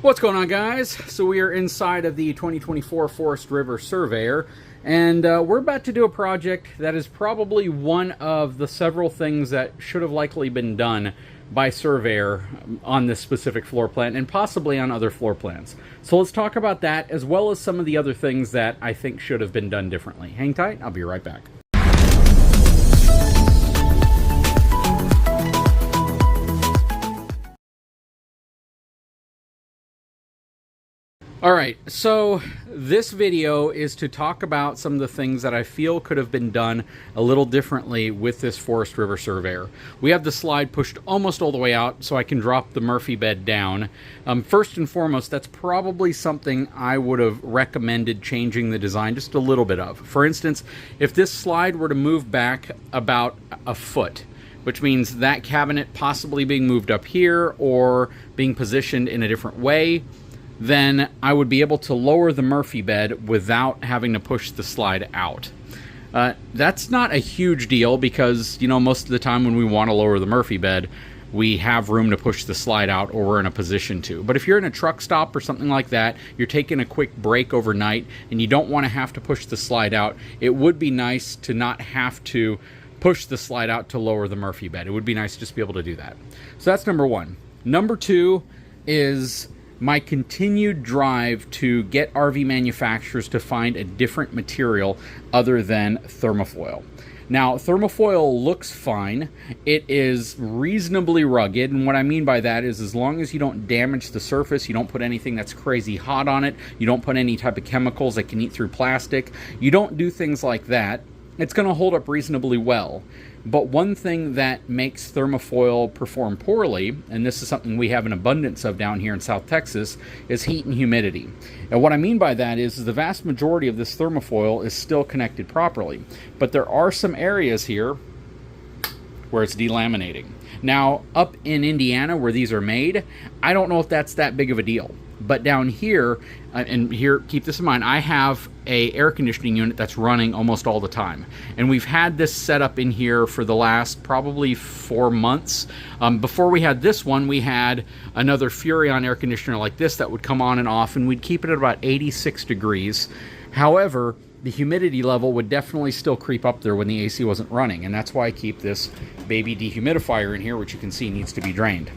What's going on, guys? So we are inside of the 2024 Forest River Surveyor, and we're about to do a project that is probably one of the several things that should have likely been done by Surveyor on this specific floor plan and possibly on other floor plans. So let's talk about that as well as some of the other things that I think should have been done differently. Hang tight, I'll be right back. Alright, so this video is to talk about some of the things that I feel could have been done a little differently with this Forest River Surveyor. We have the slide pushed almost all the way out so I can drop the Murphy bed down. First and foremost, that's probably something I would have recommended changing the design just a little bit of. For instance, if this slide were to move back about a foot, which means that cabinet possibly being moved up here or being positioned in a different way, then I would be able to lower the Murphy bed without having to push the slide out. That's not a huge deal because, you know, most of the time when we want to lower the Murphy bed, we have room to push the slide out or we're in a position to. But if you're in a truck stop or something like that, you're taking a quick break overnight and you don't want to have to push the slide out, it would be nice to not have to push the slide out to lower the Murphy bed. It would be nice to just be able to do that. So that's number one. Number two is my continued drive to get RV manufacturers to find a different material other than Thermofoil. Now, Thermofoil looks fine. It is reasonably rugged, and what I mean by that is as long as you don't damage the surface, you don't put anything that's crazy hot on it, you don't put any type of chemicals that can eat through plastic, you don't do things like that, it's going to hold up reasonably well. But one thing that makes Thermofoil perform poorly, and this is something we have an abundance of down here in South Texas, is heat and humidity. And what I mean by that is the vast majority of this Thermofoil is still connected properly. But there are some areas here where it's delaminating. Now, up in Indiana where these are made, I don't know if that's that big of a deal. But down here, and here, keep this in mind, I have a air conditioning unit that's running almost all the time. And we've had this set up in here for the last probably 4 months. Before we had this one, we had another Furrion air conditioner like this that would come on and off, and we'd keep it at about 86 degrees. However, the humidity level would definitely still creep up there when the AC wasn't running. And that's why I keep this baby dehumidifier in here, which you can see needs to be drained.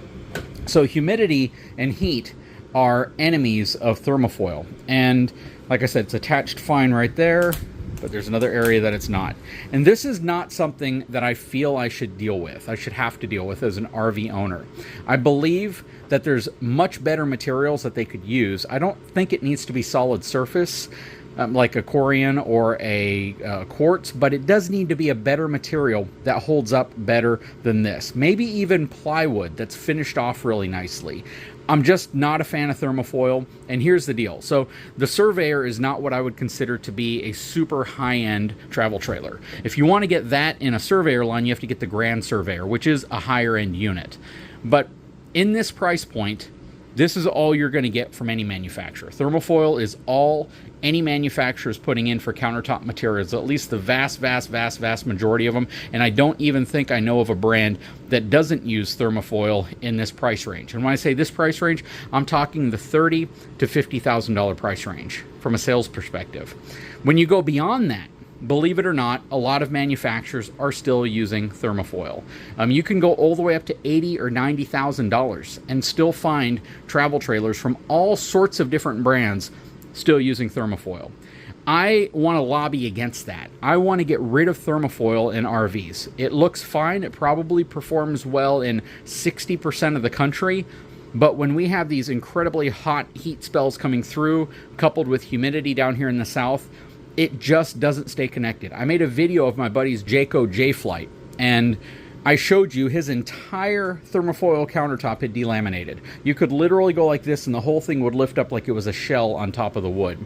So humidity and heat are enemies of Thermofoil, and like I said, it's attached fine right there, but there's another area that it's not. And this is not something that I feel I should deal with, I should have to deal with as an RV owner. I believe that there's much better materials that they could use. I don't think it needs to be solid surface like a Corian or a quartz, but it does need to be a better material that holds up better than this. Maybe even plywood that's finished off really nicely. I'm just not a fan of Thermofoil, and here's the deal. So the Surveyor is not what I would consider to be a super high-end travel trailer. If you want to get that in a Surveyor line, you have to get the Grand Surveyor, which is a higher-end unit. But in this price point, this is all you're going to get from any manufacturer. Thermofoil is all any manufacturer is putting in for countertop materials, at least the vast majority of them, and I don't even think I know of a brand that doesn't use Thermofoil in this price range. And when I say this price range, I'm talking the $30,000 to $50,000 price range from a sales perspective. When you go beyond that, believe it or not, a lot of manufacturers are still using Thermofoil. You can go all the way up to $80,000 or $90,000 and still find travel trailers from all sorts of different brands still using Thermofoil. I want to lobby against that. I want to get rid of Thermofoil in RVs. It looks fine. It probably performs well in 60% of the country. But when we have these incredibly hot heat spells coming through, coupled with humidity down here in the south, it just doesn't stay connected. I made a video of my buddy's Jayco J-Flight, and I showed you his entire Thermofoil countertop had delaminated. You could literally go like this and the whole thing would lift up like it was a shell on top of the wood.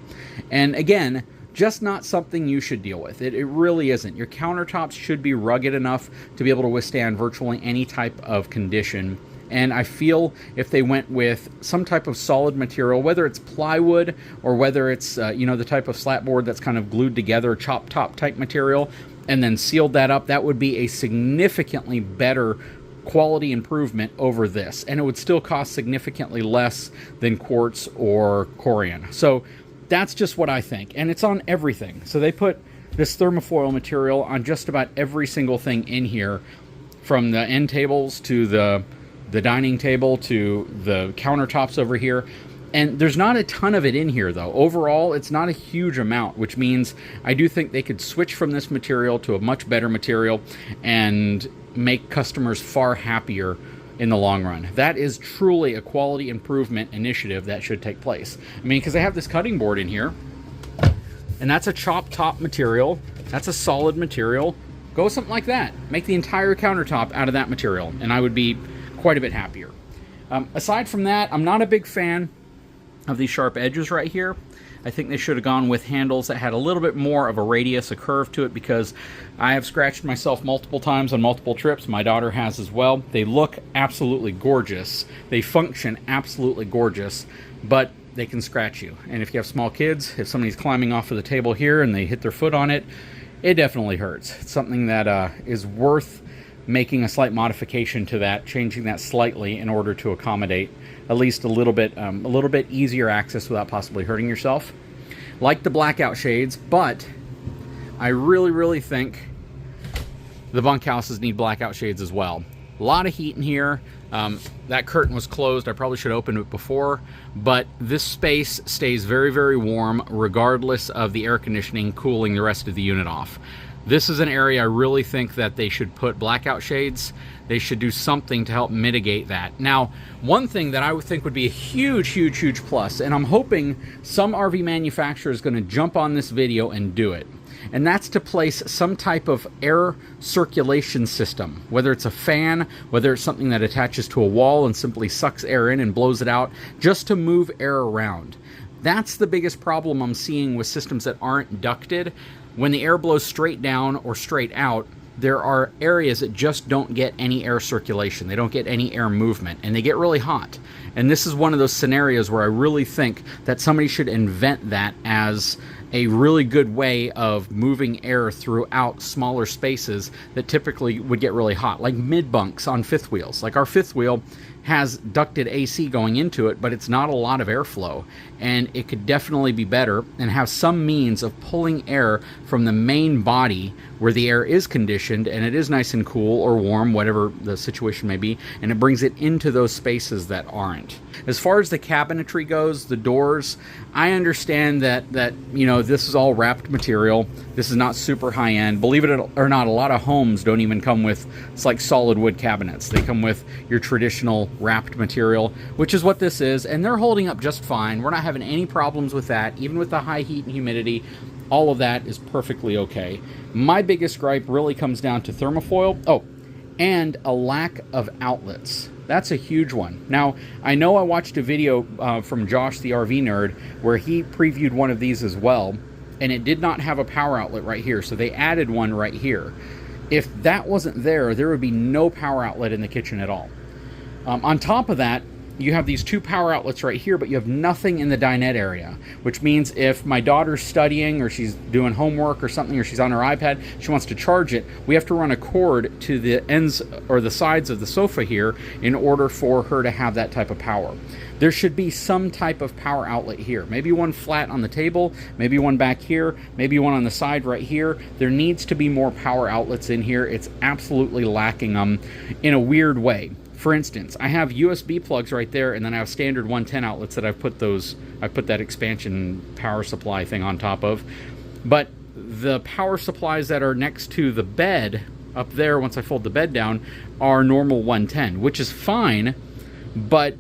And again, just not something you should deal with. It really isn't. Your countertops should be rugged enough to be able to withstand virtually any type of condition. And I feel if they went with some type of solid material, whether it's plywood or whether it's you know, the type of slat board that's kind of glued together, chop top type material, and then sealed that up, that would be a significantly better quality improvement over this, and it would still cost significantly less than quartz or Corian. So that's just what I think, and it's on everything. So they put this thermofoil material on just about every single thing in here, from the end tables to the dining table to the countertops over here. And there's not a ton of it in here, though. Overall, it's not a huge amount, which means I do think they could switch from this material to a much better material and make customers far happier in the long run. That is truly a quality improvement initiative that should take place. I mean, because they have this cutting board in here, and that's a chop top material. That's a solid material. Go with something like that. Make the entire countertop out of that material, and I would be quite a bit happier. Aside from that, I'm not a big fan of these sharp edges right here. I think they should have gone with handles that had a little bit more of a radius, a curve to it, because I have scratched myself multiple times on multiple trips. My daughter has as well. They look absolutely gorgeous. They function absolutely gorgeous, but they can scratch you. And if you have small kids, if somebody's climbing off of the table here and they hit their foot on it, it definitely hurts. It's something that is worth making a slight modification to that, changing that slightly in order to accommodate at least a little bit easier access without possibly hurting yourself. Like the blackout shades, but I really think the bunkhouses need blackout shades as well. A lot of heat in here. That curtain was closed. I probably should have opened it before, but this space stays very warm regardless of the air conditioning cooling the rest of the unit off. This is an area I really think that they should put blackout shades. They should do something to help mitigate that. Now, one thing that I would think would be a huge plus, and I'm hoping some RV manufacturer is going to jump on this video and do it, and that's to place some type of air circulation system, whether it's a fan, whether it's something that attaches to a wall and simply sucks air in and blows it out, just to move air around. That's the biggest problem I'm seeing with systems that aren't ducted. When the air blows straight down or straight out, there are areas that just don't get any air circulation. They don't get any air movement, and they get really hot. And this is one of those scenarios where I really think that somebody should invent that as a really good way of moving air throughout smaller spaces that typically would get really hot, like mid bunks on fifth wheels. Like our fifth wheel has ducted AC going into it, but it's not a lot of airflow, and it could definitely be better and have some means of pulling air from the main body where the air is conditioned and it is nice and cool or warm, whatever the situation may be, and it brings it into those spaces that aren't. As far as the cabinetry goes, the doors, I understand that you know, this is all wrapped material. This is not super high end. Believe it or not, a lot of homes don't even come with, it's like solid wood cabinets. They come with your traditional wrapped material, which is what this is, and they're holding up just fine. We're not having any problems with that. Even with the high heat and humidity, all of that is perfectly okay. My biggest gripe really comes down to thermofoil. Oh, and a lack of outlets. That's a huge one. Now, I know I watched a video from Josh the RV Nerd where he previewed one of these as well, and it did not have a power outlet right here, so they added one right here. If that wasn't there, there would be no power outlet in the kitchen at all. On top of that, you have these two power outlets right here, but you have nothing in the dinette area, which means if my daughter's studying or she's doing homework or something, or she's on her iPad, she wants to charge it, we have to run a cord to the ends or the sides of the sofa here in order for her to have that type of power. There should be some type of power outlet here. Maybe one flat on the table, maybe one back here, maybe one on the side right here. There needs to be more power outlets in here. It's absolutely lacking them in a weird way. For instance, I have USB plugs right there, and then I have standard 110 outlets that I put that expansion power supply thing on top of. But the power supplies that are next to the bed up there, once I fold the bed down, are normal 110, which is fine, but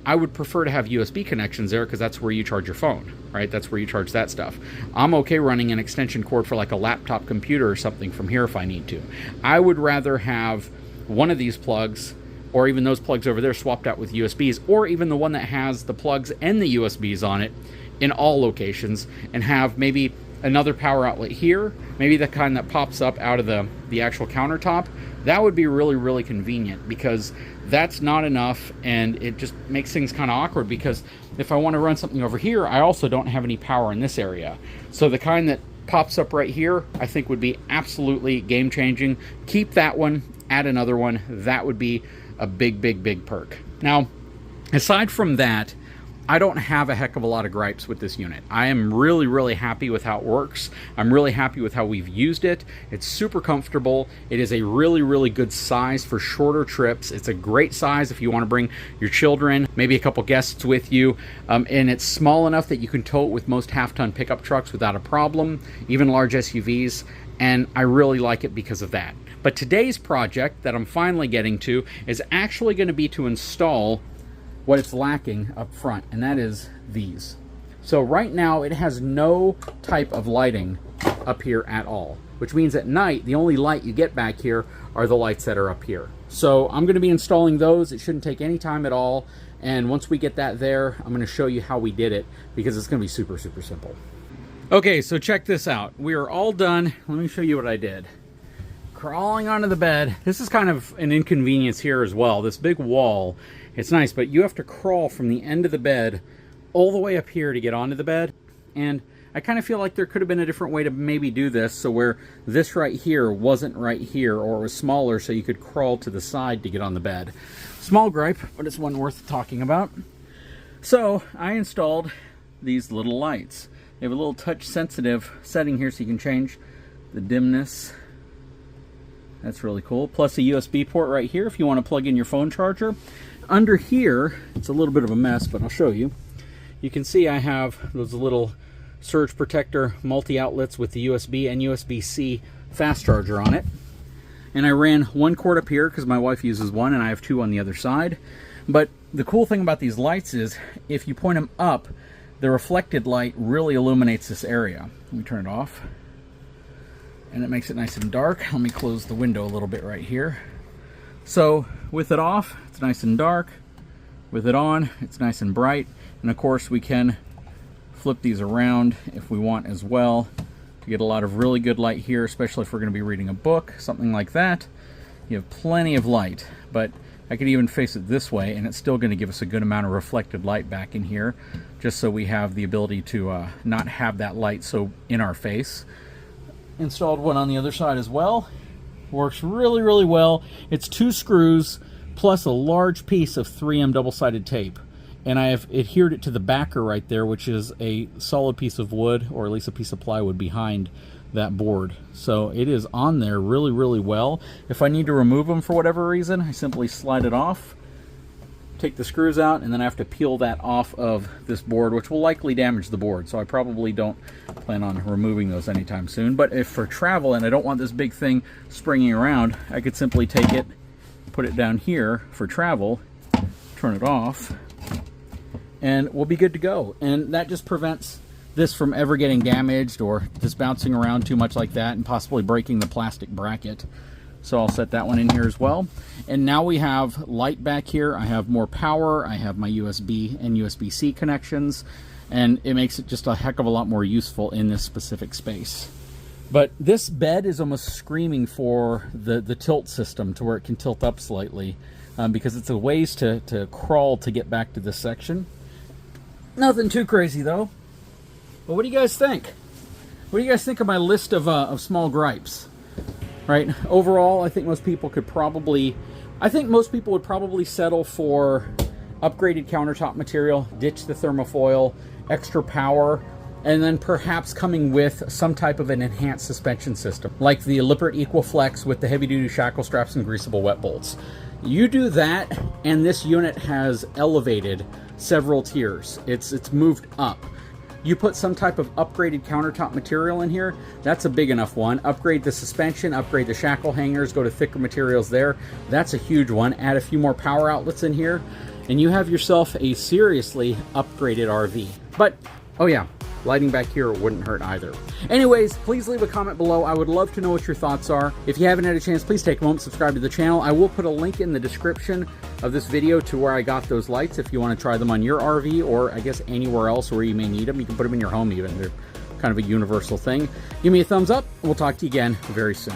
I would prefer to have USB connections there because that's where you charge your phone, right? That's where you charge that stuff. I'm okay running an extension cord for like a laptop computer or something from here if I need to. I would rather have one of these plugs, or even those plugs over there, swapped out with USBs, or even the one that has the plugs and the USBs on it in all locations, and have maybe another power outlet here, maybe the kind that pops up out of the actual countertop. That would be really convenient, because that's not enough, and it just makes things kind of awkward, because if I want to run something over here, I also don't have any power in this area. So the kind that pops up right here, I think would be absolutely game-changing. Keep that one. add another one, that would be a big perk. Now, aside from that, I don't have a heck of a lot of gripes with this unit. I am really happy with how it works. I'm really happy with how we've used it. It's super comfortable. It is a really good size for shorter trips. It's a great size if you want to bring your children, maybe a couple guests with you. And it's small enough that you can tow it with most half-ton pickup trucks without a problem, even large SUVs. And I really like it because of that. But today's project that I'm finally getting to is actually going to be to install what it's lacking up front, and that is these. So right now it has no type of lighting up here at all, which means at night the only light you get back here are the lights that are up here. So I'm going to be installing those. It shouldn't take any time at all, and once we get that there, I'm going to show you how we did it, because it's going to be super simple. Okay, so check this out. We are all done. Let me show you what I did. Crawling onto the bed. This is kind of an inconvenience here as well. This big wall, it's nice, but you have to crawl from the end of the bed all the way up here to get onto the bed. And I kind of feel like there could have been a different way to maybe do this, so where this right here wasn't right here, or it was smaller so you could crawl to the side to get on the bed. Small gripe, but it's one worth talking about. So I installed these little lights. They have a little touch sensitive setting here so you can change the dimness. That's really cool. Plus a USB port right here if you want to plug in your phone charger. Under here, it's a little bit of a mess, but I'll show you. You can see I have those little surge protector multi-outlets with the USB and USB-C fast charger on it. And I ran one cord up here because my wife uses one and I have two on the other side. But the cool thing about these lights is if you point them up, the reflected light really illuminates this area. Let me turn it off. And it makes it nice and dark. Let me close the window a little bit right here. So with it off, it's nice and dark. With it on, it's nice and bright. And of course we can flip these around if we want as well to get a lot of really good light here, especially if we're going to be reading a book, something like that. You have plenty of light, but I could even face it this way and it's still going to give us a good amount of reflected light back in here, just so we have the ability to not have that light so in our face. Installed one on the other side as well. Works really well. It's 2 screws plus a large piece of 3M double-sided tape, and I have adhered it to the backer right there, which is a solid piece of wood, or at least a piece of plywood behind that board. So it is on there really well. If I need to remove them for whatever reason, I simply slide it off, take the screws out, and then I have to peel that off of this board, which will likely damage the board, so I probably don't plan on removing those anytime soon. But if for travel and I don't want this big thing springing around, I could simply take it, put it down here for travel, turn it off, and we'll be good to go. And that just prevents this from ever getting damaged or just bouncing around too much like that and possibly breaking the plastic bracket. So I'll set that one in here as well. And now we have light back here. I have more power. I have my USB and USB-C connections, and it makes it just a heck of a lot more useful in this specific space. But this bed is almost screaming for the tilt system to where it can tilt up slightly, because it's a ways to crawl to get back to this section. Nothing too crazy though. But what do you guys think? What do you guys think of my list of small gripes? Right. Overall, I think most people would probably settle for upgraded countertop material, ditch the thermofoil, extra power, and then perhaps coming with some type of an enhanced suspension system, like the Lippert EquaFlex with the heavy-duty shackle straps and greasable wet bolts. You do that, and this unit has elevated several tiers. It's moved up. You put some type of upgraded countertop material in here, that's a big enough one. Upgrade the suspension, upgrade the shackle hangers, go to thicker materials there. That's a huge one. Add a few more power outlets in here, and you have yourself a seriously upgraded RV. But, oh yeah, lighting back here wouldn't hurt either. Anyways, please leave a comment below. I would love to know what your thoughts are. If you haven't had a chance, please take a moment, subscribe to the channel. I will put a link in the description of this video to where I got those lights if you want to try them on your RV, or I guess anywhere else where you may need them. You can put them in your home even. They're kind of a universal thing. Give me a thumbs up. We'll talk to you again very soon.